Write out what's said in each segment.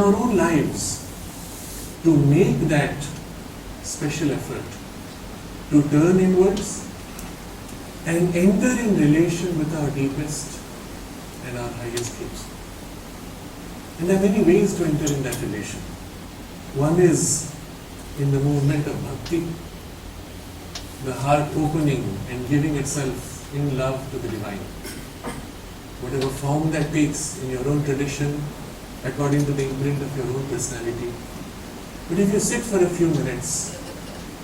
our own lives to make that special effort to turn inwards and enter in relation with our deepest and our highest truths. And there are many ways to enter in that relation. One is in the movement of bhakti, the heart opening and giving itself in love to the divine. Whatever form that takes in your own tradition, according to the imprint of your own personality. But if you sit for a few minutes,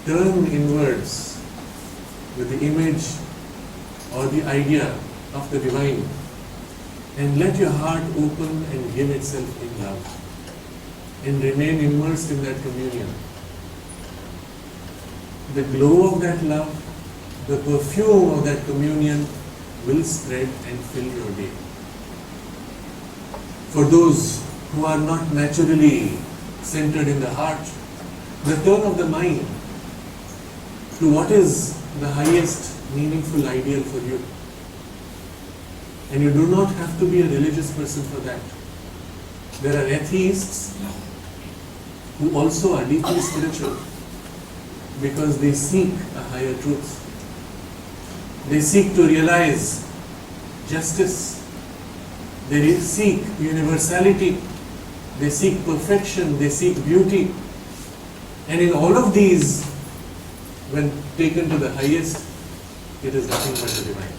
turn inwards with the image or the idea of the divine, and let your heart open and give itself in love, and remain immersed in that communion. The glow of that love, the perfume of that communion will spread and fill your day. For those who are not naturally centered in the heart, the turn of the mind to what is the highest meaningful ideal for you. And you do not have to be a religious person for that. There are atheists who also are deeply spiritual because they seek a higher truth. They seek to realize justice. They seek universality. They seek perfection. They seek beauty. And in all of these, when taken to the highest, it is nothing but the divine.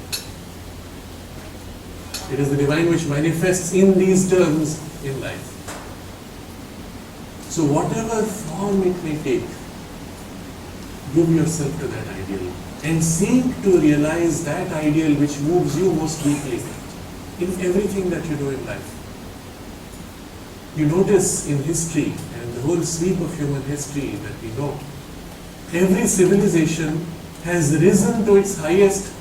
It is the divine which manifests in these terms in life. So whatever form it may take, give yourself to that ideal and seek to realize that ideal which moves you most deeply in everything that you do in life. You notice in history and the whole sweep of human history that we know, every civilization has risen to its highest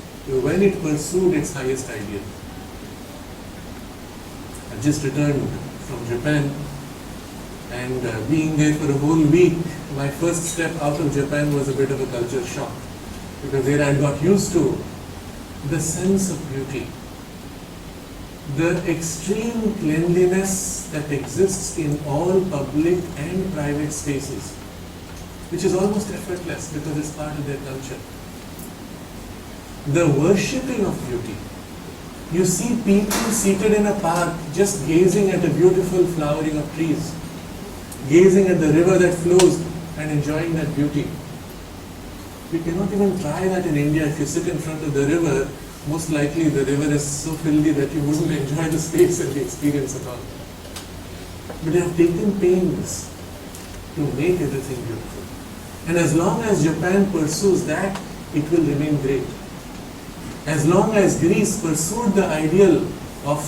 when it pursued its highest ideal. I just returned from Japan, and being there for a whole week, my first step out of Japan was a bit of a culture shock, because there I got used to the sense of beauty, the extreme cleanliness that exists in all public and private spaces, which is almost effortless because it's part of their culture. The worshipping of beauty. You see people seated in a park just gazing at a beautiful flowering of trees, gazing at the river that flows and enjoying that beauty. We cannot even try that in India. If you sit in front of the river, most likely the river is so filthy that you wouldn't enjoy the space and the experience at all. But they have taken pains to make everything beautiful. And as long as Japan pursues that, it will remain great. As long as Greece pursued the ideal of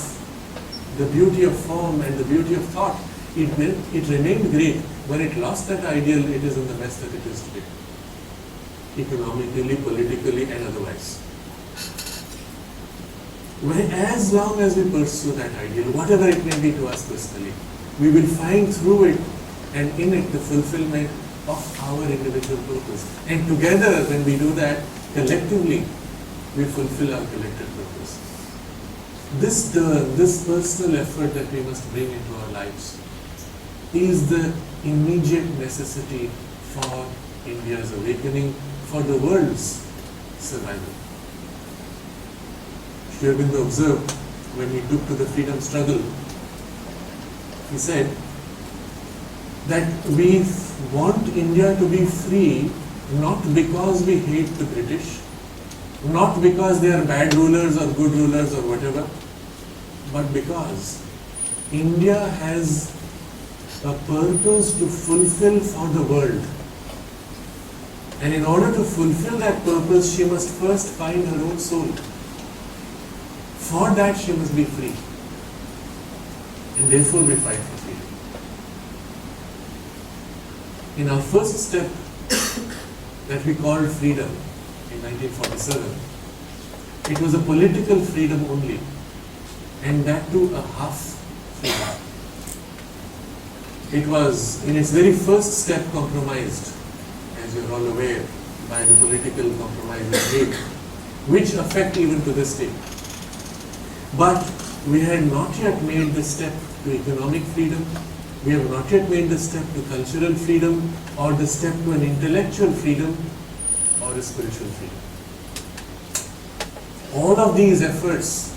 the beauty of form and the beauty of thought, it remained great. When it lost that ideal, it is in the mess that it is today. Economically, politically, and otherwise. As long as we pursue that ideal, whatever it may be to us personally, we will find through it and in it the fulfillment of our individual purpose. And together, when we do that, collectively, we fulfill our collective purpose. This turn, this personal effort that we must bring into our lives is the immediate necessity for India's awakening, for the world's survival. Sri Aurobindo observed when he took to the freedom struggle, he said that we want India to be free not because we hate the British, not because they are bad rulers or good rulers or whatever, but because India has a purpose to fulfill for the world. And in order to fulfill that purpose, she must first find her own soul. For that, she must be free. And therefore, we fight for freedom. In our first step that we called freedom in 1947, it was a political freedom only, and that too a half freedom. It was in its very first step compromised, as you are all aware, by the political compromises made, which affect even to this day. But we had not yet made the step to economic freedom, We have not yet made the step to cultural freedom or the step to an intellectual freedom or a spiritual freedom. All of these efforts,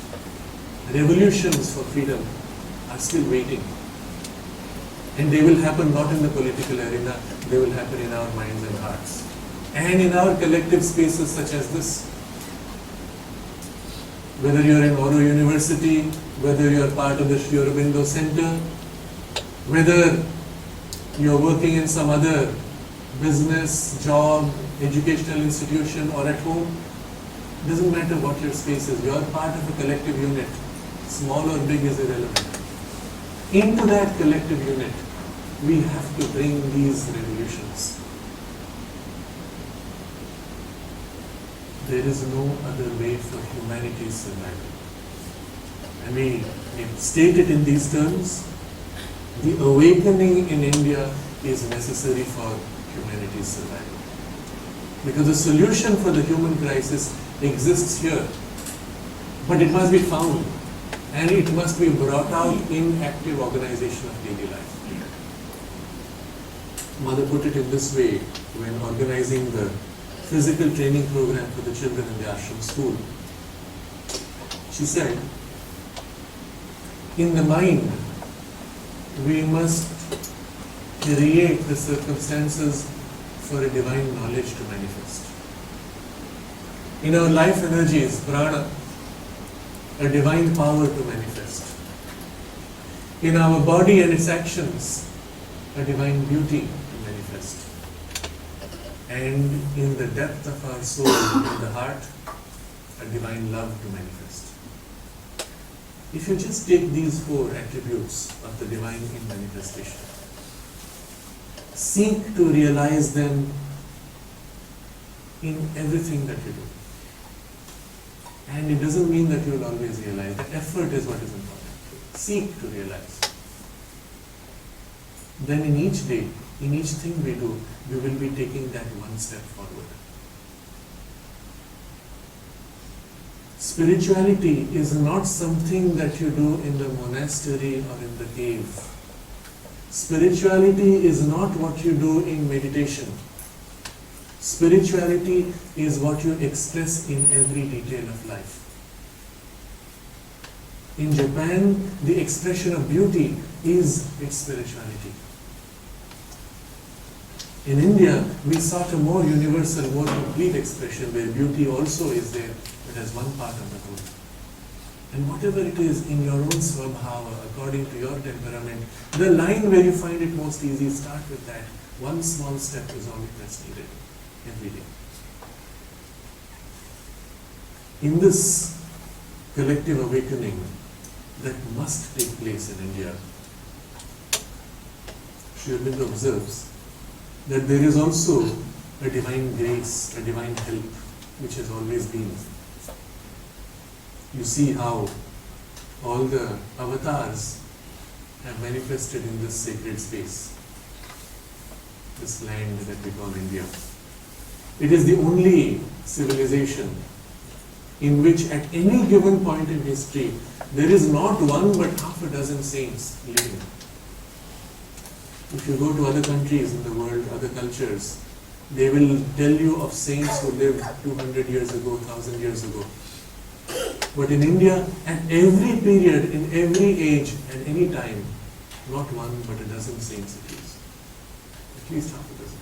revolutions for freedom, are still waiting. And they will happen not in the political arena, they will happen in our minds and hearts. And in our collective spaces such as this. Whether you are in Oro University, whether you are part of the Sri Aurobindo Center, whether you are working in some other business, job, educational institution or at home, doesn't matter what your space is, you are part of a collective unit. Small or big is irrelevant. Into that collective unit, we have to bring these revolutions. There is no other way for humanity's survival. And we state it in these terms. The awakening in India is necessary for humanity's survival. Because the solution for the human crisis exists here. But it must be found. And it must be brought out in active organization of daily life. Mother put it in this way when organizing the physical training program for the children in the ashram school. She said, in the mind, we must create the circumstances for a divine knowledge to manifest. In our life energies, prana, a divine power to manifest. In our body and its actions, a divine beauty to manifest. And in the depth of our soul, in the heart, a divine love to manifest. If you just take these four attributes of the divine in manifestation, seek to realize them in everything that you do. And it doesn't mean that you will always realize. The effort is what is important. Seek to realize. Then in each day, in each thing we do, we will be taking that one step forward. Spirituality is not something that you do in the monastery or in the cave. Spirituality is not what you do in meditation. Spirituality is what you express in every detail of life. In Japan, the expression of beauty is its spirituality. In India, we sought a more universal, more complete expression where beauty also is there, but as one part of the whole. And whatever it is in your own swabhava, according to your temperament, the line where you find it most easy, start with that. One small step is all that's needed every day. In this collective awakening that must take place in India, Sri Aurobindo observes that there is also a divine grace, a divine help, which has always been. You see how all the avatars have manifested in this sacred space, this land that we call India. It is the only civilization in which at any given point in history, there is not one but half a dozen saints living. If you go to other countries in the world, other cultures, they will tell you of saints who lived 200 years ago, 1,000 years ago. But in India, at every period, in every age, at any time, not one but a dozen saints at least. At least half a dozen.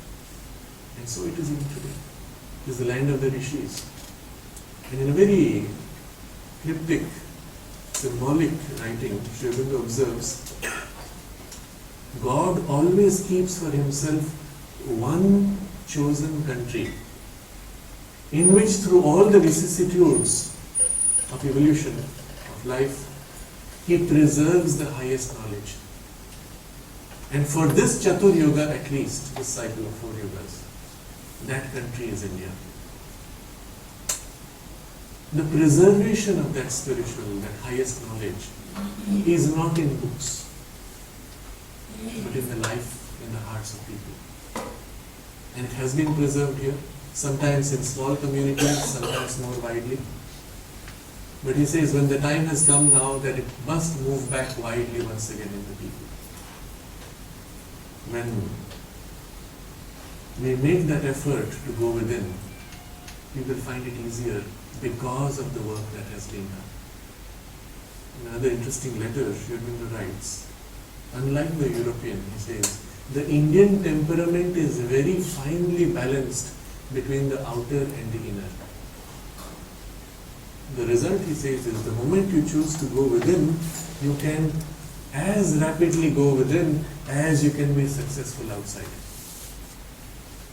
And so it is even today. It is the land of the rishis. And in a very cryptic, symbolic writing, Sri Aurobindo observes, God always keeps for himself one chosen country in which through all the vicissitudes of evolution, of life, he preserves the highest knowledge. And for this Chatur Yuga at least, this cycle of 4 yugas, that country is India. The preservation of that spiritual, that highest knowledge is not in books, but in the life, in the hearts of people. And it has been preserved here, sometimes in small communities, sometimes more widely. But he says when the time has come now that it must move back widely once again in the people. when we make that effort to go within, we will find it easier because of the work that has been done. In another interesting letter, Sri Aurobindo writes, unlike the European, he says, the Indian temperament is very finely balanced between the outer and the inner. The result, he says, is the moment you choose to go within, you can as rapidly go within as you can be successful outside.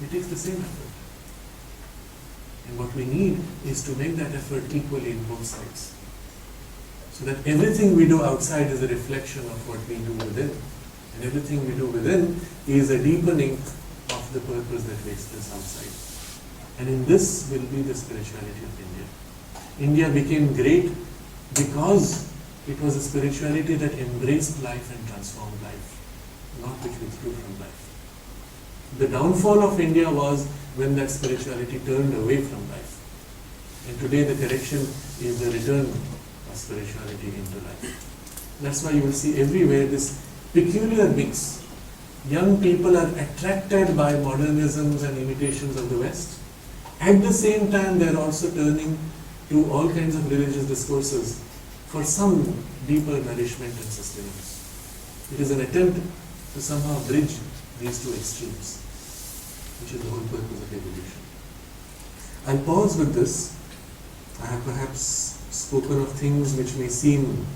It takes the same effort. And what we need is to make that effort equally in both sides. So that everything we do outside is a reflection of what we do within. And everything we do within is a deepening of the purpose that we express outside. And in this will be the spirituality of India. India became great because it was a spirituality that embraced life and transformed life, not which withdrew from life. The downfall of India was when that spirituality turned away from life. And today the correction is the return of spirituality into life. That's why you will see everywhere this peculiar mix. Young people are attracted by modernisms and imitations of the West. At the same time, they are also turning to all kinds of religious discourses for some deeper nourishment and sustenance. It is an attempt to somehow bridge these two extremes, which is the whole purpose of evolution. I'll pause with this. I have perhaps spoken of things which may seem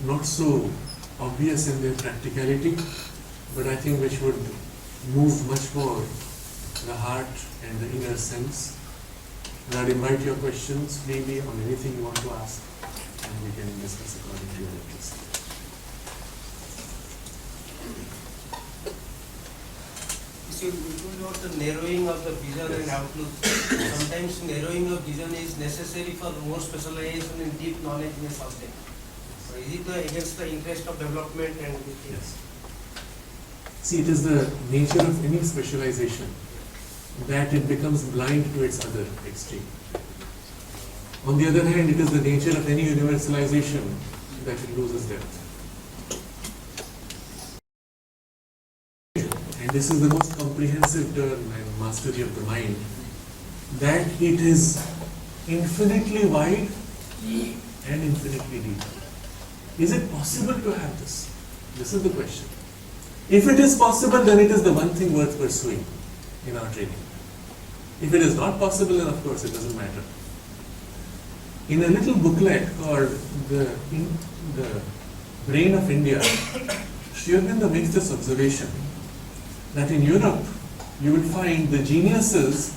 not so obvious in their practicality, but I think which would move much more the heart and the inner sense. And I'd invite your questions, maybe on anything you want to ask, and we can discuss according to your interest. You told about the narrowing of the vision and outlook. Sometimes narrowing of vision is necessary for more specialization in deep knowledge in a subject. So is it against the interest of development and everything? Yes. See, it is the nature of any specialization that it becomes blind to its other extreme. On the other hand, it is the nature of any universalization that it loses depth. And this is the most comprehensive term and mastery of the mind, that it is infinitely wide and infinitely deep. Is it possible to have this? This is the question. If it is possible, then it is the one thing worth pursuing in our training. If it is not possible, then of course it doesn't matter. In a little booklet called The Brain of India, Sri Aurobindo makes this observation that in Europe, you will find the geniuses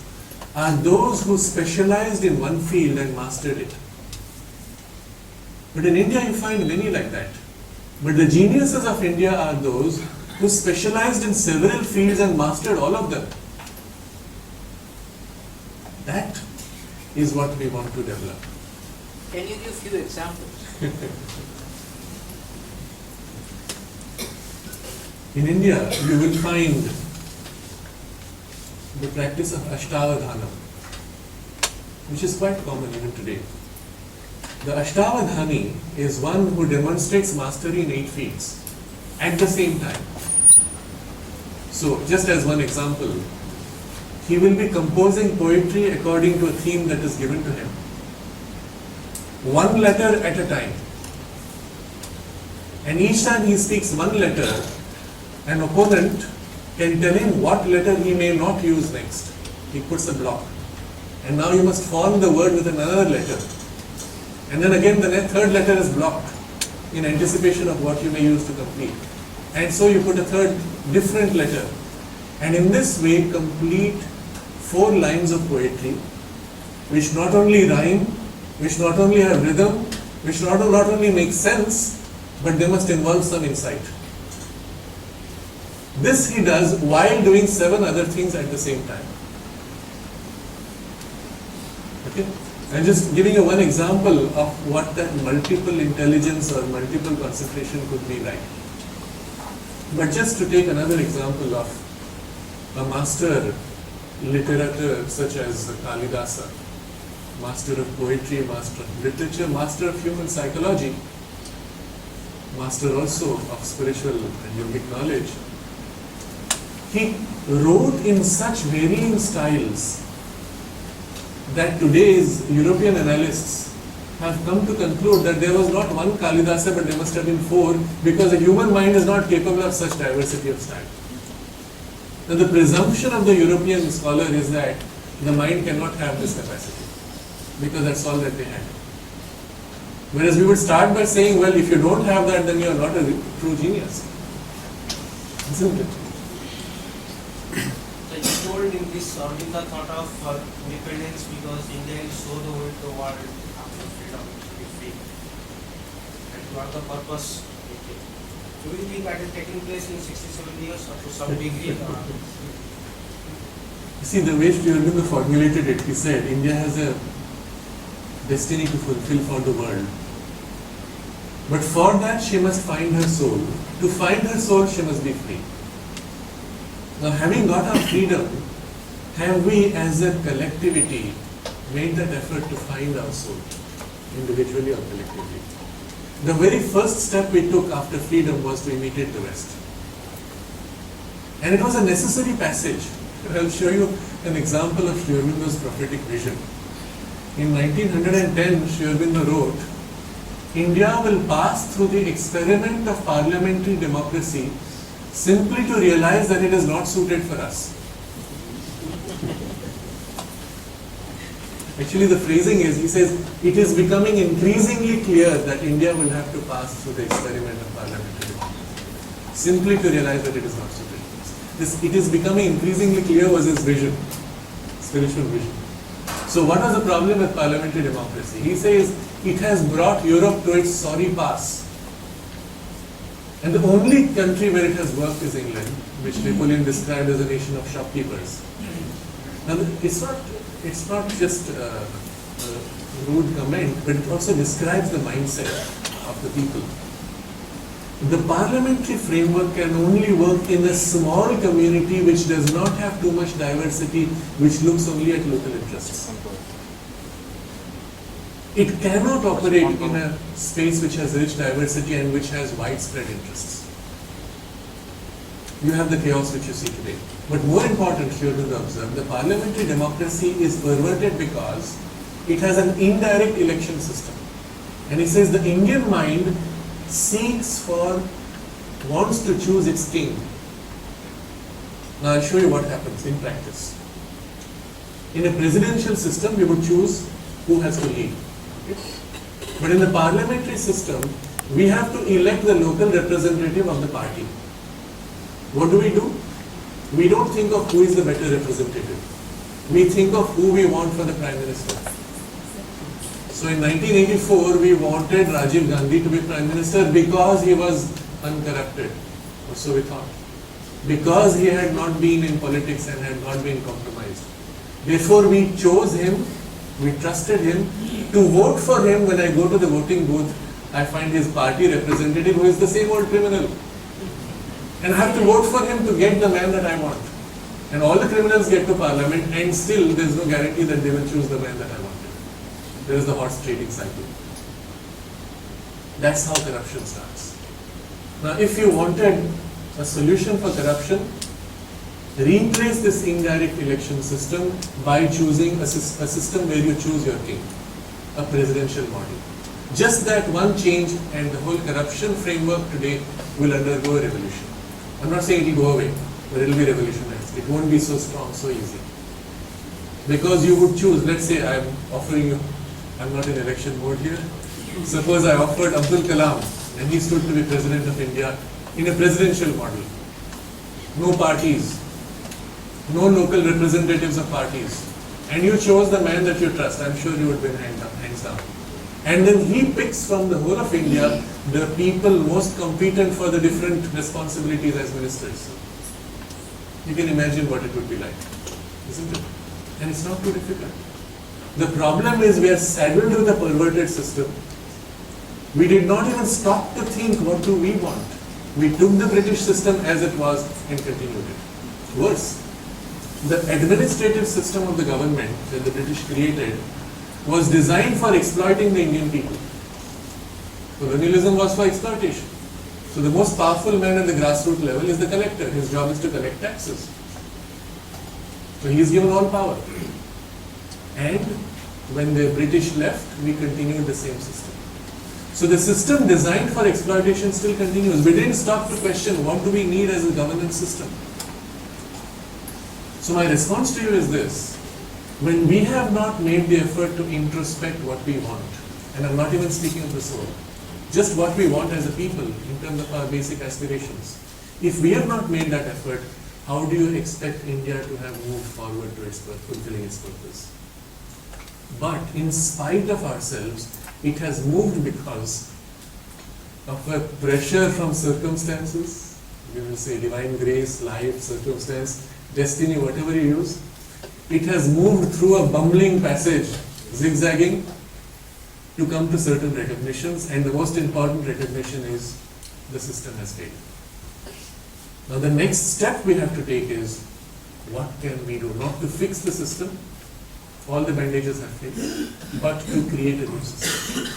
are those who specialized in one field and mastered it. But in India, you find many like that. But the geniuses of India are those who specialized in several fields and mastered all of them. That is what we want to develop. Can you give a few examples? In India, you will find the practice of Ashtavadhanam, which is quite common even today. The Ashtavadhani is one who demonstrates mastery in 8 fields at the same time. So, just as one example, he will be composing poetry according to a theme that is given to him. One letter at a time. And each time he speaks one letter, an opponent can tell him what letter he may not use next. He puts a block. And now you must form the word with another letter. And then again the third letter is blocked in anticipation of what you may use to complete. And so you put a third different letter. And in this way complete 4 lines of poetry, which not only rhyme, which not only have rhythm, which not only make sense, but they must involve some insight. This he does while doing 7 other things at the same time. Okay? I'm just giving you one example of what that multiple intelligence or multiple concentration could be like. But just to take another example of a master literature such as Kalidasa, master of poetry, master of literature, master of human psychology, master also of spiritual and yogic knowledge, he wrote in such varying styles that today's European analysts have come to conclude that there was not one Kalidasa, but there must have been four, because the human mind is not capable of such diversity of style. Now the presumption of the European scholar is that the mind cannot have this capacity, because that's all that they had. Whereas we would start by saying, well, if you don't have that, then you are not a true genius. Isn't it? So you told in this Arvinda thought of independence because India will show the world after freedom to be free. And what the purpose? Do you think that is taking place in 67 years or to some degree? You see, the way Sri Aurobindo formulated it, he said, India has a destiny to fulfill for the world. But for that, she must find her soul. To find her soul, she must be free. Now, having got our freedom, have we as a collectivity made that effort to find our soul, individually or collectively? The very first step we took after freedom was to imitate the West. And it was a necessary passage. I'll show you an example of Sri Aurobindo's prophetic vision. In 1910, Sri Aurobindo wrote, India will pass through the experiment of parliamentary democracy simply to realize that it is not suited for us. Actually, the phrasing is, he says, it is becoming increasingly clear that India will have to pass through the experiment of parliamentary democracy simply to realize that it is not suited for us. This, it is becoming increasingly clear was his vision, spiritual vision. So what was the problem with parliamentary democracy? He says it has brought Europe to its sorry pass. And the only country where it has worked is England, which Napoleon described as a nation of shopkeepers. Now it's not just a rude comment, but it also describes the mindset of the people. The parliamentary framework can only work in a small community which does not have too much diversity, which looks only at local interests. It cannot operate in a space which has rich diversity and which has widespread interests. You have the chaos which you see today. But more important, you have to observe, the parliamentary democracy is perverted because it has an indirect election system. And he says the Indian mind wants to choose its king. Now I'll show you what happens in practice. In a presidential system, we would choose who has to lead. But in the parliamentary system, we have to elect the local representative of the party. What do? We don't think of who is the better representative. We think of who we want for the Prime Minister. So in 1984, we wanted Rajiv Gandhi to be Prime Minister because he was uncorrupted. Or so we thought. Because he had not been in politics and had not been compromised. Therefore, we chose him, we trusted him. To vote for him, when I go to the voting booth, I find his party representative who is the same old criminal. And I have to vote for him to get the man that I want. And all the criminals get to parliament and still there is no guarantee that they will choose the man that I wanted. There is the horse trading cycle. That's how corruption starts. Now if you wanted a solution for corruption, replace this indirect election system by choosing a system where you choose your king, a presidential model. Just that one change and the whole corruption framework today will undergo a revolution. I'm not saying it will go away, but it will be revolutionized. It won't be so strong, so easy. Because you would choose, let's say I'm offering you, I'm not in election mode here. Suppose I offered Abdul Kalam and he stood to be President of India in a presidential model. No parties, no local representatives of parties. And you chose the man that you trust. I'm sure you would win hands down. And then he picks from the whole of India the people most competent for the different responsibilities as ministers. You can imagine what it would be like, isn't it? And it's not too difficult. The problem is we are saddled with a perverted system. We did not even stop to think, what do we want? We took the British system as it was and continued it. Worse, the administrative system of the government that the British created was designed for exploiting the Indian people. Colonialism was for exploitation. So the most powerful man at the grassroots level is the collector. His job is to collect taxes. So he is given all power. And when the British left, we continued the same system. So the system designed for exploitation still continues. We didn't stop to question what do we need as a governance system. So my response to you is this. When we have not made the effort to introspect what we want, and I'm not even speaking of the soul, just what we want as a people in terms of our basic aspirations. If we have not made that effort, how do you expect India to have moved forward to fulfilling its purpose? But in spite of ourselves, it has moved because of a pressure from circumstances. We will say divine grace, life, circumstance, destiny, whatever you use. It has moved through a bumbling passage, zigzagging, to come to certain recognitions, and the most important recognition is the system has failed. Now the next step we have to take is, what can we do? Not to fix the system, all the bandages have failed, but to create a new system.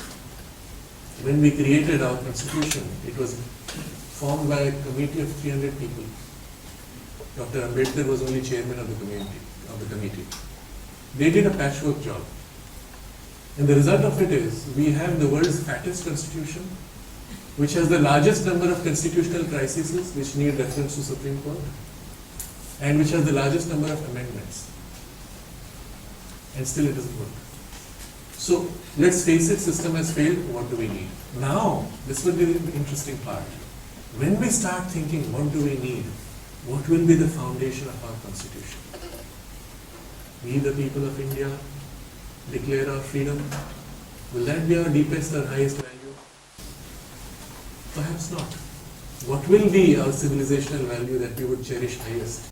When we created our constitution, it was formed by a committee of 300 people. Dr. Ambedkar was only chairman of the committee. They did a patchwork job. And the result of it is, we have the world's fattest constitution, which has the largest number of constitutional crises which need reference to Supreme Court, and which has the largest number of amendments. And still it doesn't work. So let's face it, system has failed, what do we need? Now, this will be the interesting part. When we start thinking, what do we need? What will be the foundation of our constitution? We, the people of India, declare our freedom. Will that be our deepest or highest value? Perhaps not. What will be our civilizational value that we would cherish highest?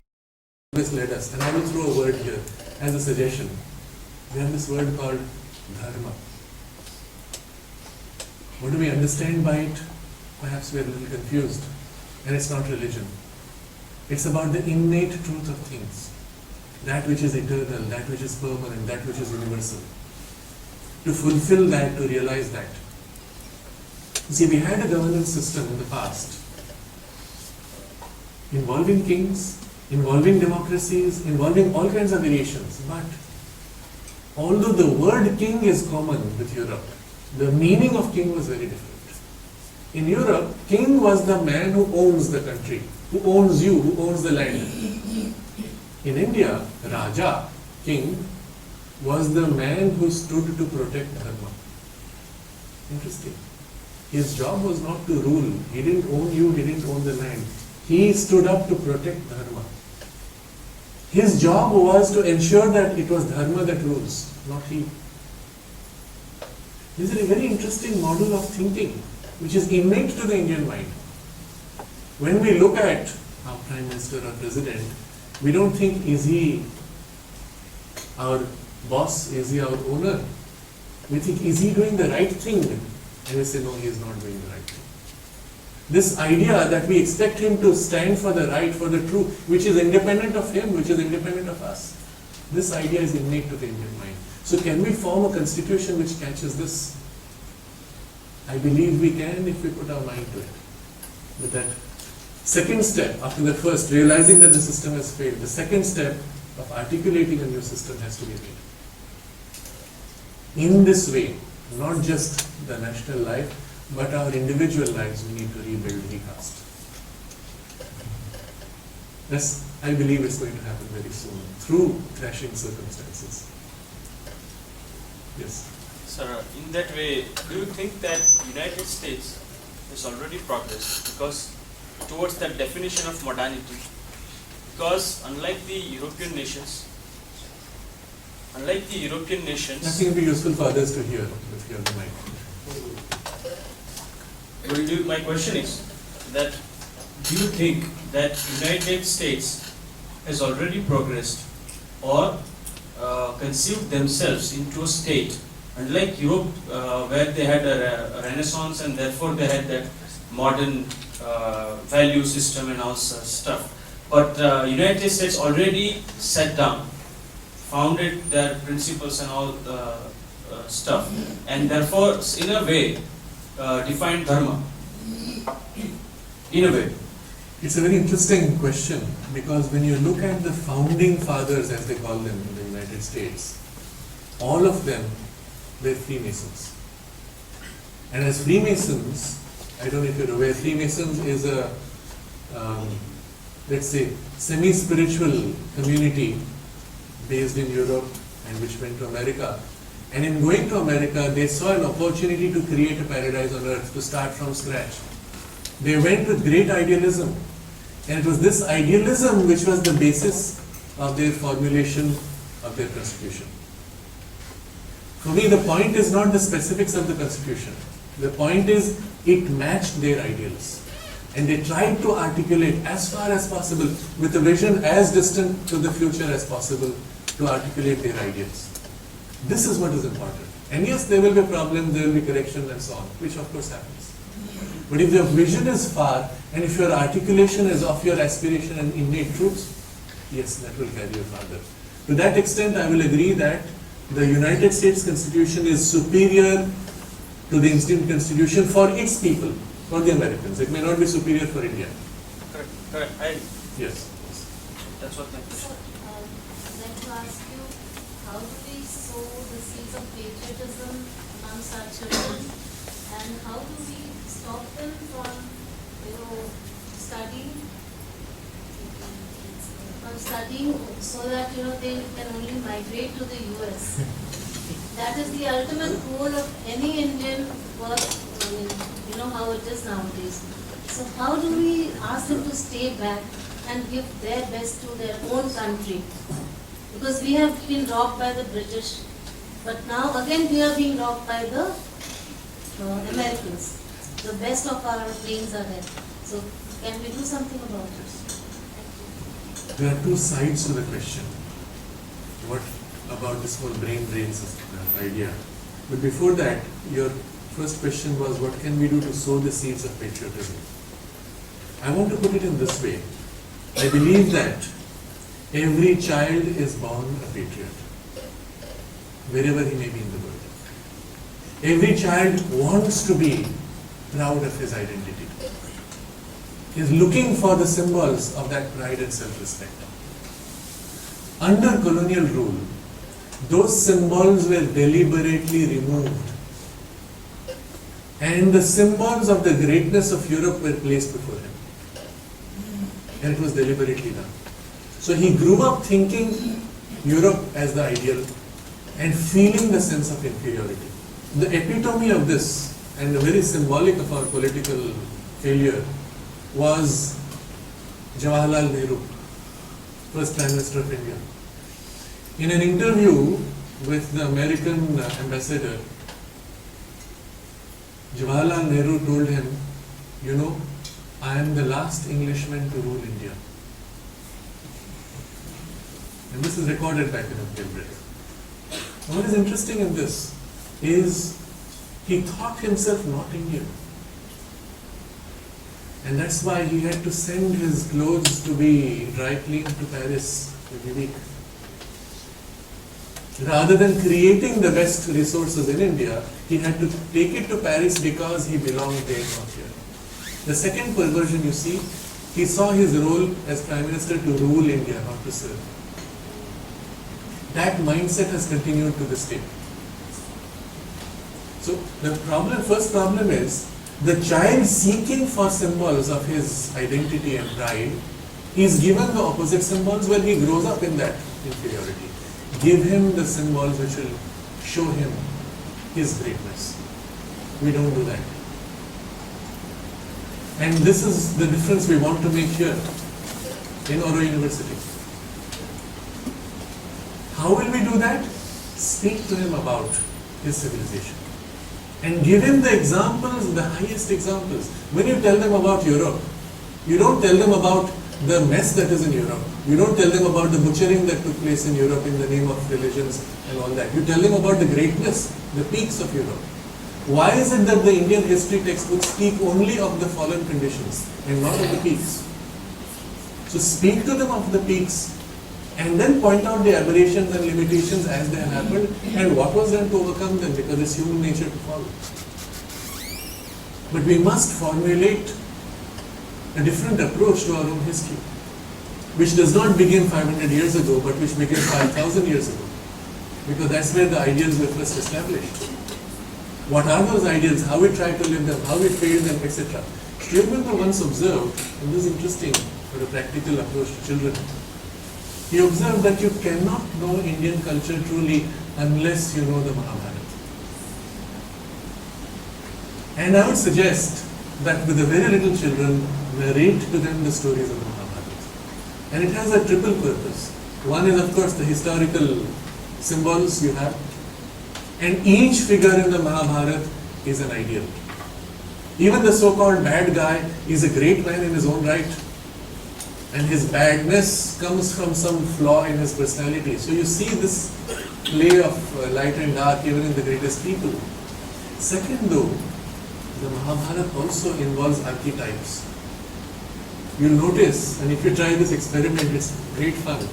This led us, and I will throw a word here as a suggestion. We have this word called dharma. What do we understand by it? Perhaps we are a little confused. And it's not religion. It's about the innate truth of things. That which is eternal, that which is permanent, that which is universal. To fulfill that, to realize that. You see, we had a governance system in the past involving kings, involving democracies, involving all kinds of variations. But although the word king is common with Europe, the meaning of king was very different. In Europe, king was the man who owns the country, who owns you, who owns the land. In India, Raja, king, was the man who stood to protect dharma. Interesting. His job was not to rule. He didn't own you, he didn't own the land. He stood up to protect dharma. His job was to ensure that it was dharma that rules, not he. This is a very interesting model of thinking, which is innate to the Indian mind. When we look at our Prime Minister or President, we don't think, is he our boss, is he our owner? We think, is he doing the right thing? And we say, no, he is not doing the right thing. This idea that we expect him to stand for the right, for the truth, which is independent of him, which is independent of us. This idea is innate to the Indian mind. So can we form a constitution which catches this? I believe we can if we put our mind to it. But that second step, after the first, realizing that the system has failed, the second step of articulating a new system has to be made. In this way, not just the national life, but our individual lives we need to rebuild, recast. This, I believe, is going to happen very soon, through crashing circumstances. Yes? Sir, in that way, do you think that United States has already progressed because towards that definition of modernity? Because unlike the European nations, Nothing will be useful for others to hear if you have the mic. my question is that do you think that United States has already progressed or conceived themselves into a state, unlike Europe where they had a renaissance and therefore they had that modern value system and all such stuff. But United States already sat down, founded their principles and all stuff, and therefore in a way defined dharma. in a way? It's a very interesting question because when you look at the founding fathers, as they call them in the United States, all of them were Freemasons. And as Freemasons, I don't know if you're aware, Freemasons is a, let's say, semi-spiritual community based in Europe and which went to America. And in going to America, they saw an opportunity to create a paradise on earth, to start from scratch. They went with great idealism. And it was this idealism which was the basis of their formulation of their constitution. For me, the point is not the specifics of the constitution. The point is it matched their ideals. And they tried to articulate as far as possible, with a vision as distant to the future as possible, to articulate their ideals. This is what is important. And yes, there will be problems, there will be correction and so on, which of course happens. But if your vision is far, and if your articulation is of your aspiration and innate truths, yes, that will carry you farther. To that extent, I will agree that the United States Constitution is superior to the Indian Constitution for its people, for the Americans. It may not be superior for India. Correct, correct. I, Yes. that's what my So, question. I'd like to ask you, how do we sow the seeds of patriotism amongst our children, and how do we stop them from, studying so that, they can only migrate to the US? That is the ultimate goal of any Indian work, how it is nowadays. So how do we ask them to stay back and give their best to their own country? Because we have been robbed by the British, but now again we are being robbed by the Americans. The best of our brains are there. So can we do something about this? Thank you. There are two sides to the question. What about this whole brain drain idea? But before that, your first question was, what can we do to sow the seeds of patriotism? I want to put it in this way. I believe that every child is born a patriot, wherever he may be in the world. Every child wants to be proud of his identity. He is looking for the symbols of that pride and self-respect. Under colonial rule, those symbols were deliberately removed, and the symbols of the greatness of Europe were placed before him. And it was deliberately done. So he grew up thinking Europe as the ideal and feeling the sense of inferiority. The epitome of this, and very symbolic of our political failure, was Jawaharlal Nehru, first Prime Minister of India. In an interview with the American ambassador, Jawaharlal Nehru told him, I am the last Englishman to rule India. And this is recorded back in Cambridge. What is interesting in this is he thought himself not Indian. And that's why he had to send his clothes to be dry cleaned to Paris every week. Rather than creating the best resources in India, he had to take it to Paris because he belonged there, not here. The second perversion you see, he saw his role as Prime Minister to rule India, not to serve. That mindset has continued to this day. So the first problem is, the child seeking for symbols of his identity and pride is given the opposite symbols where he grows up in that inferiority. Give him the symbols which will show him his greatness. We don't do that. And this is the difference we want to make here in Oro University. How will we do that? Speak to him about his civilization. And give him the examples, the highest examples. When you tell them about Europe, you don't tell them about the mess that is in Europe. You don't tell them about the butchering that took place in Europe in the name of religions and all that. You tell them about the greatness, the peaks of Europe. Why is it that the Indian history textbooks speak only of the fallen conditions and not of the peaks? So speak to them of the peaks and then point out the aberrations and limitations as they have happened and what was done to overcome them, because it's human nature to fall. But we must formulate a different approach to our own history, which does not begin 500 years ago, but which began 5,000 years ago. Because that's where the ideals were first established. What are those ideals? How we try to live them, how we fail them, etc. Sri Aurobindo once observed, and this is interesting for a practical approach to children. He observed that you cannot know Indian culture truly unless you know the Mahabharata. And I would suggest that with the very little children, narrate to them the stories of the Mahabharata. And it has a triple purpose. One is, of course, the historical symbols you have. And each figure in the Mahabharata is an ideal. Even the so-called bad guy is a great man in his own right. And his badness comes from some flaw in his personality. So you see this play of light and dark even in the greatest people. Second though, the Mahabharata also involves archetypes. You'll notice, and if you try this experiment, it's great fun.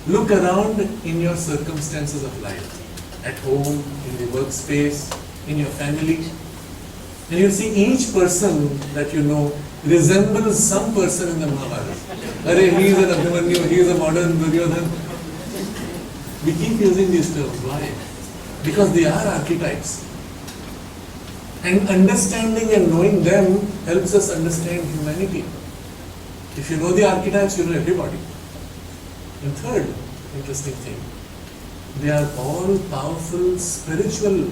Look around in your circumstances of life. At home, in the workspace, in your family. And you'll see each person that you know resembles some person in the Mahabharata. Arey, he is an Abhimanyu, he is a modern Duryodhan. We keep using these terms. Why? Because they are archetypes. And understanding and knowing them helps us understand humanity. If you know the archetypes, you know everybody. And third, interesting thing, they are all powerful spiritual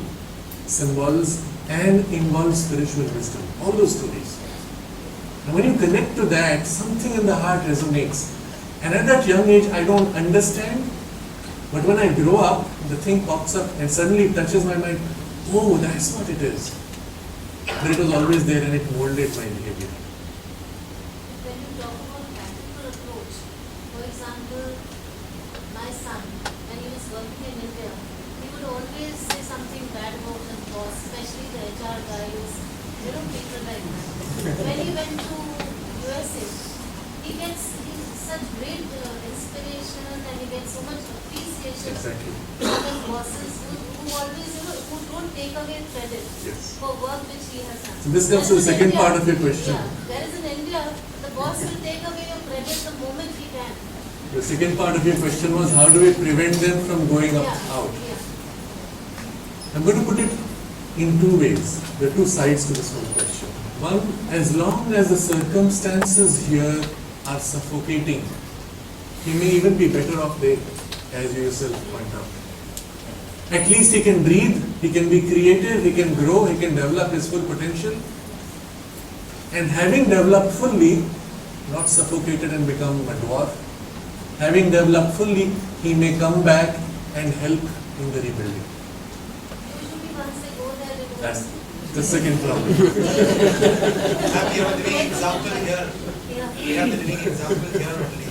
symbols and involve spiritual wisdom. All those stories. And when you connect to that, something in the heart resonates. And at that young age, I don't understand. But when I grow up, the thing pops up and suddenly it touches my mind. Oh, that's what it is. But it was always there and it molded my behavior. When you talk about practical approach, for example, my son, when he was working in India, he would always say something bad about his boss, especially the HR guy who's, people like that. When he went to USA, he gets such great inspiration and he gets so much appreciation Exactly. from his bosses who always, who don't take away credit Yes. for work which he has done. So this comes to the Whereas in second India- part of your question. Yeah, whereas in India, the boss will take away your credit the moment he can. The second part of your question was how do we prevent them from going out? Yeah. I'm going to put it in two ways. There are two sides to this whole question. One, as long as the circumstances here are suffocating, he may even be better off there, as you yourself point out. At least he can breathe, he can be creative, he can grow, he can develop his full potential. And having developed fully, not suffocated and become a dwarf, having developed fully, he may come back and help in the rebuilding. Usually once they go there, they go. That's the second problem. We have the living example here. Yeah. We have the living example here only.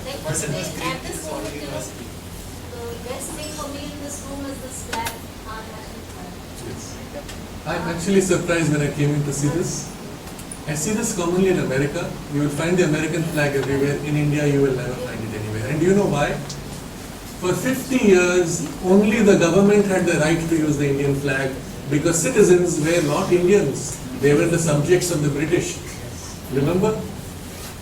Like, Person who's at trained this in moment, Oxford University. the best thing for me in this room is this flag, our national flag. Yes. I'm actually surprised when I came in to see this. I see this commonly in America. You will find the American flag everywhere. In India, you will never find it anywhere. And do you know why? For 50 years, only the government had the right to use the Indian flag because citizens were not Indians. They were the subjects of the British. Remember?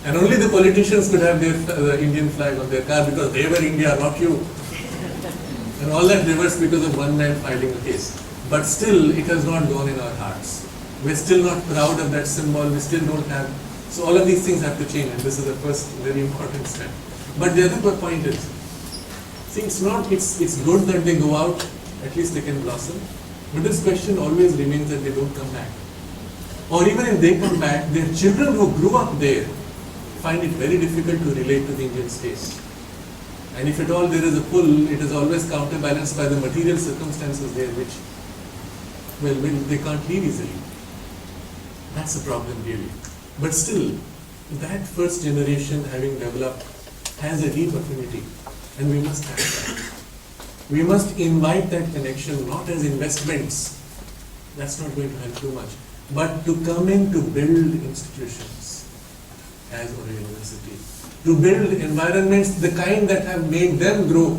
And only the politicians could have their Indian flag on their car because they were India, not you. And all that reversed because of one man filing a case. But still, it has not gone in our hearts. We're still not proud of that symbol. We still don't have. So all of these things have to change, and this is the first very important step. But the other point is, see, it's good that they go out. At least they can blossom. But this question always remains that they don't come back. Or even if they come back, their children who grew up there find it very difficult to relate to the Indian space. And if at all there is a pull, it is always counterbalanced by the material circumstances there, which, well, they can't leave easily. That's a problem really. But still, that first generation having developed has a deep affinity, and we must have that. We must invite that connection not as investments, that's not going to help too much, but to come in to build institutions as a university, to build environments the kind that have made them grow,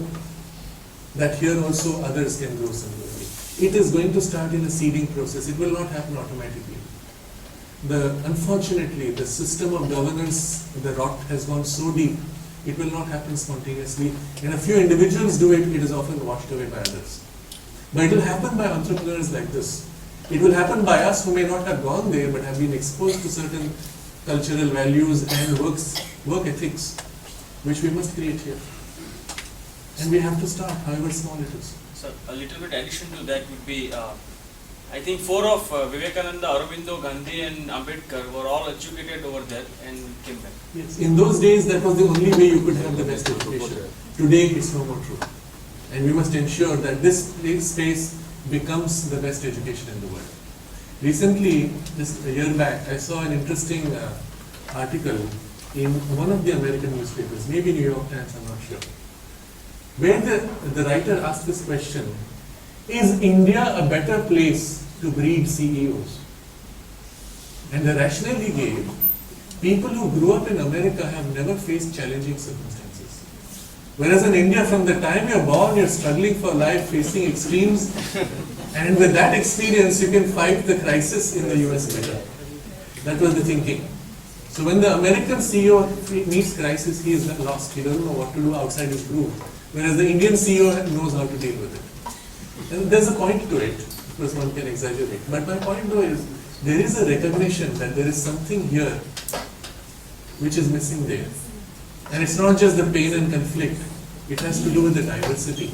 that here also others can grow similarly. It is going to start in a seeding process. It will not happen automatically. Unfortunately, the system of governance, the rot has gone so deep, it will not happen spontaneously. And a few individuals do it, it is often washed away by others. But it will happen by entrepreneurs like this. It will happen by us who may not have gone there but have been exposed to certain cultural values and work ethics, which we must create here. And we have to start, however small it is. So a little bit addition to that would be, I think four of Vivekananda, Aurobindo, Gandhi and Ambedkar were all educated over there and came back. Yes. In those days, that was the only way you could have the best education. Today, it's no more true. And we must ensure that this space becomes the best education in the world. Recently, just a year back, I saw an interesting article in one of the American newspapers, maybe New York Times, I'm not sure, where the writer asked this question: is India a better place to breed CEOs? And the rationale he gave: people who grew up in America have never faced challenging circumstances. Whereas in India, from the time you're born, you're struggling for life, facing extremes, and with that experience, you can fight the crisis in the US better. That was the thinking. So when the American CEO meets crisis, he is lost. He doesn't know what to do outside his group. Whereas the Indian CEO knows how to deal with it. And there's a point to it. Of course, one can exaggerate. But my point though is, there is a recognition that there is something here which is missing there. And it's not just the pain and conflict. It has to do with the diversity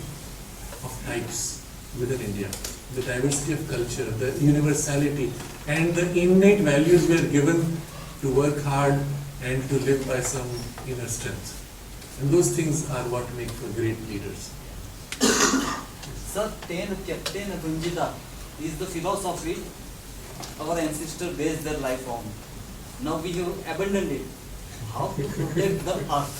of types within India. The diversity of culture, the universality, and the innate values we are given to work hard and to live by some inner strength. And those things are what make for great leaders. Sir, Tena Kyatena Gunjita is the philosophy our ancestors based their life on. Now we have abandoned it. How to protect the earth?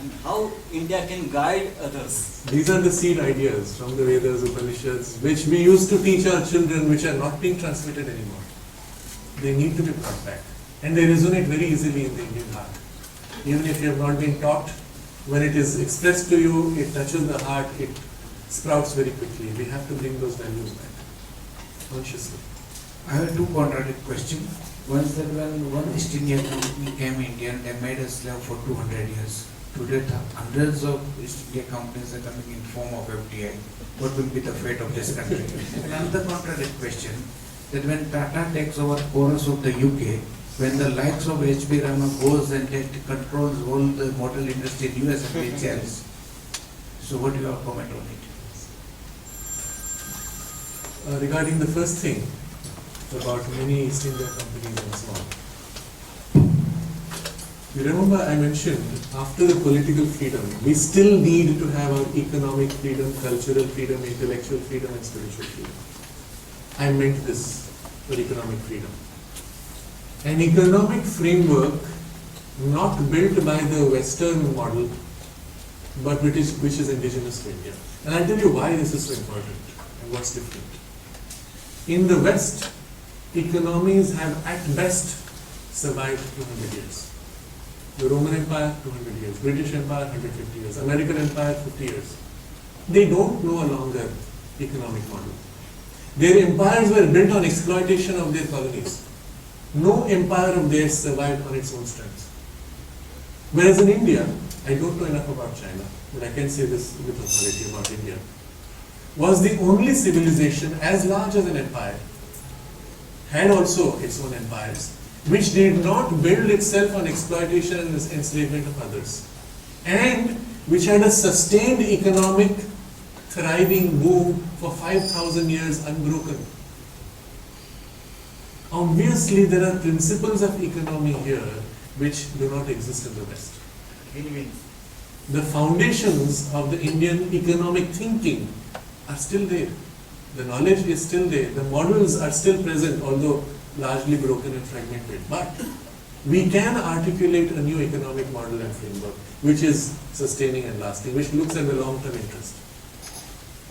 And how India can guide others? These are the seed ideas from the Vedas, Upanishads, which we used to teach our children, which are not being transmitted anymore. They need to be brought back. And they resonate very easily in the Indian heart. Even if you have not been taught, when it is expressed to you, it touches the heart, it sprouts very quickly. We have to bring those values back, consciously. I have two contradictory questions. One is that when one East India company came Indian, they made us slave for 200 years. Today, hundreds of East India companies are coming in form of FDI. What will be the fate of this country? And another contradictory question, that when Tata takes over chorus of the UK, when the likes of H.B. Rama goes and controls all the motor industry in US and HLs, so what do you have comment on it? Regarding the first thing, about many East India companies and so on. You remember I mentioned, after the political freedom, we still need to have our economic freedom, cultural freedom, intellectual freedom and spiritual freedom. I meant this for economic freedom. An economic framework not built by the Western model, but which is indigenous to India. And I'll tell you why this is so important and what's different. In the West, economies have at best survived 200 years. The Roman Empire, 200 years. British Empire, 150 years. American Empire, 50 years. They don't know a longer economic model. Their empires were built on exploitation of their colonies. No empire of theirs survived on its own strength. Whereas in India, I don't know enough about China, but I can say this with authority about India, was the only civilization as large as an empire, had also its own empires, which did not build itself on exploitation and enslavement of others, and which had a sustained economic thriving boom for 5,000 years unbroken. Obviously, there are principles of economy here which do not exist in the West. Win-win. The foundations of the Indian economic thinking are still there. The knowledge is still there. The models are still present, although largely broken and fragmented. But we can articulate a new economic model and framework which is sustaining and lasting, which looks at the long-term interest.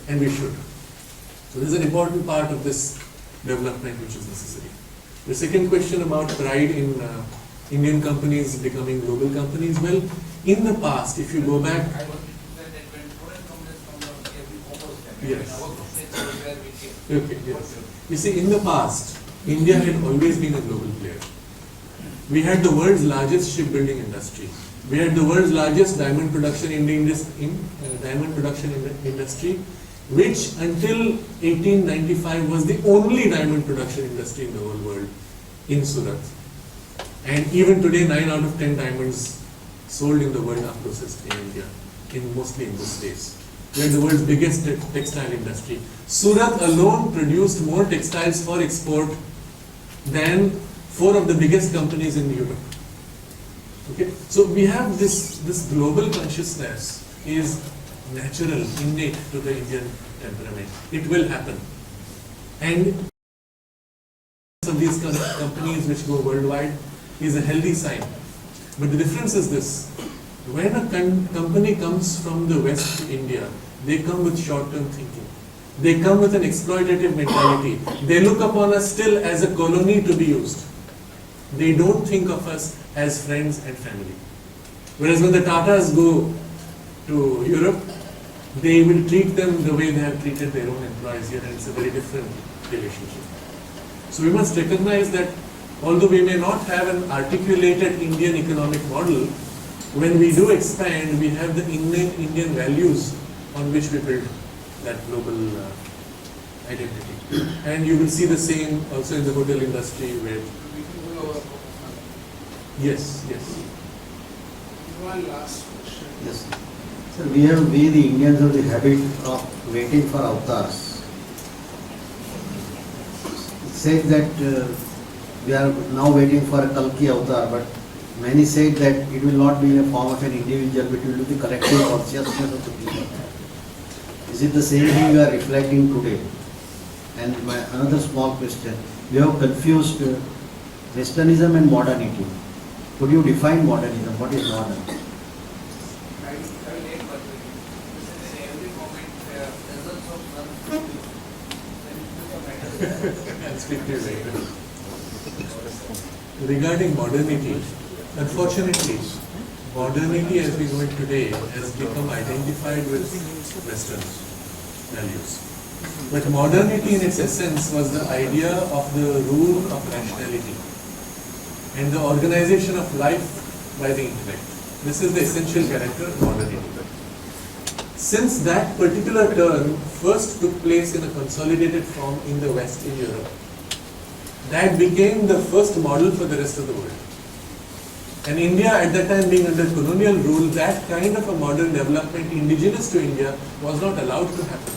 And we should. So this is an important part of this development which is necessary. The second question about pride in Indian companies becoming global companies. Well, in the past, if you go back, I want to say that when foreign companies come out, we oppose them. Yes. Our companies are where we came. okay, yes. You see, in the past, India had always been a global player. We had the world's largest shipbuilding industry. We had the world's largest diamond production industry, which until 1895 was the only diamond production industry in the whole world in Surat. And even today, 9 out of 10 diamonds sold in the world are processed in India, mostly in this space. We had the world's biggest textile industry. Surat alone produced more textiles for export than 4 of the biggest companies in Europe. Okay, so we have this global consciousness is natural, innate to the Indian temperament. It will happen, and of these companies which go worldwide is a healthy sign. But the difference is this: when a company comes from the West to India, they come with short-term thinking. They come with an exploitative mentality. They look upon us still as a colony to be used. They don't think of us as friends and family. Whereas when the Tatas go to Europe, they will treat them the way they have treated their own employees here, and it's a very different relationship. So we must recognize that although we may not have an articulated Indian economic model, when we do expand, we have the innate Indian values on which we build that global identity. And you will see the same also in the hotel industry where... Yes. One last question. Yes. Sir, we the Indians have the habit of waiting for avatars. It says that we are now waiting for a Kalki avatar, but many say that it will not be in a form of an individual, but it will be the collective consciousness of the people. Is it the same thing you are reflecting today? And another small question. We have confused Westernism and modernity. Could you define modernism? What is modern? I'll speak to you later. Regarding modernity, unfortunately, modernity as we know it today has become identified with Western values. But modernity in its essence was the idea of the rule of rationality and the organization of life by the intellect. This is the essential character of modernity. Since that particular term first took place in a consolidated form in the West, in Europe, that became the first model for the rest of the world. And India at that time being under colonial rule, that kind of a modern development indigenous to India was not allowed to happen.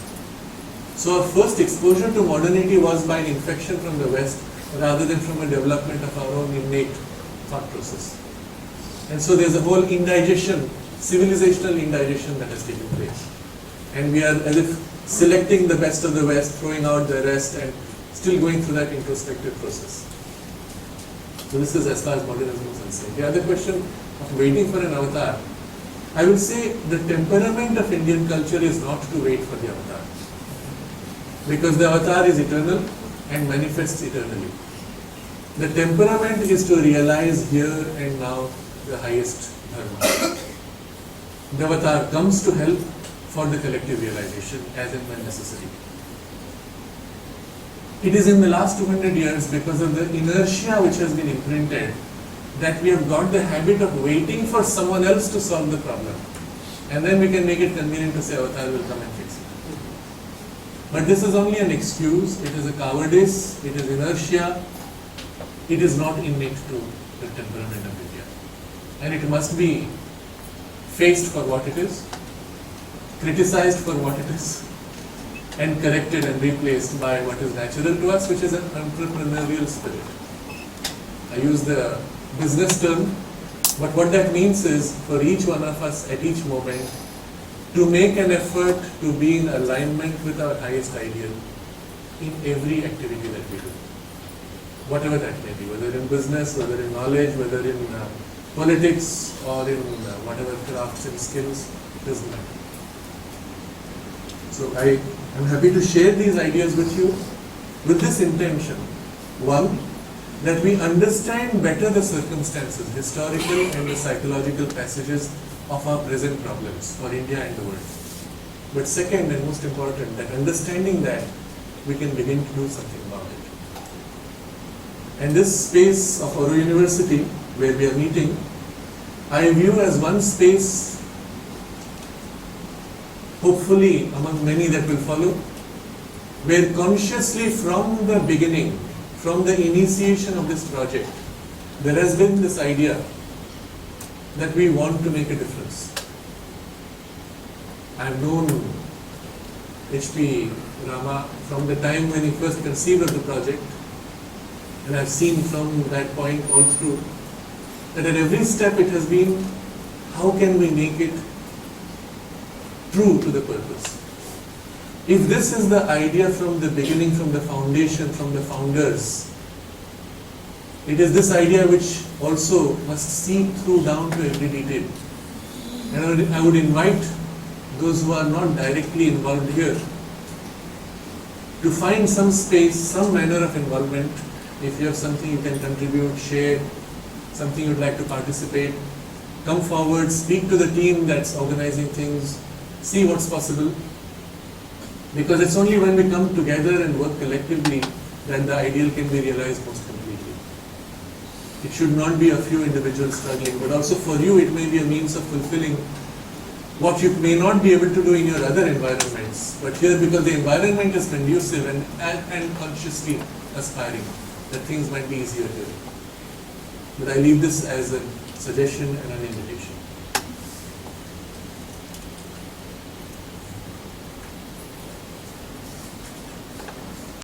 So our first exposure to modernity was by an infection from the West rather than from a development of our own innate thought process. And so there's a whole indigestion, civilizational indigestion that has taken place. And we are as if selecting the best of the West, throwing out the rest, and still going through that introspective process. So this is as far as modernism is concerned. The other question of waiting for an avatar, I will say the temperament of Indian culture is not to wait for the avatar. Because the avatar is eternal and manifests eternally. The temperament is to realize here and now the highest dharma. The avatar comes to help for the collective realization as and when necessary. It is in the last 200 years, because of the inertia which has been imprinted, that we have got the habit of waiting for someone else to solve the problem. And then we can make it convenient to say avatar will come and fix it. But this is only an excuse, it is a cowardice, it is inertia, it is not innate to the temperament of India. And it must be faced for what it is, criticized for what it is, and corrected and replaced by what is natural to us, which is an entrepreneurial spirit. I use the business term, but what that means is for each one of us at each moment to make an effort to be in alignment with our highest ideal in every activity that we do. Whatever that may be, whether in business, whether in knowledge, whether in politics, or in whatever crafts and skills, doesn't matter. So I am happy to share these ideas with you with this intention. One, that we understand better the circumstances, historical and the psychological passages of our present problems for India and the world. But second and most important, that understanding that we can begin to do something about it. And this space of Auro University, where we are meeting, I view as one space, hopefully among many that will follow, where consciously from the beginning, from the initiation of this project, there has been this idea that we want to make a difference. I have known H.P. Rama from the time when he first conceived of the project, and I've seen from that point all through that at every step it has been, how can we make it true to the purpose? If this is the idea from the beginning, from the foundation, from the founders, it is this idea which also must seep through down to every detail. And I would invite those who are not directly involved here to find some space, some manner of involvement. If you have something you can contribute, share, something you'd like to participate, come forward, speak to the team that's organizing things, see what's possible. Because it's only when we come together and work collectively that the ideal can be realized most completely. It should not be a few individuals struggling, but also for you it may be a means of fulfilling what you may not be able to do in your other environments. But here, because the environment is conducive and consciously aspiring, that things might be easier here. But I leave this as a suggestion and an invitation.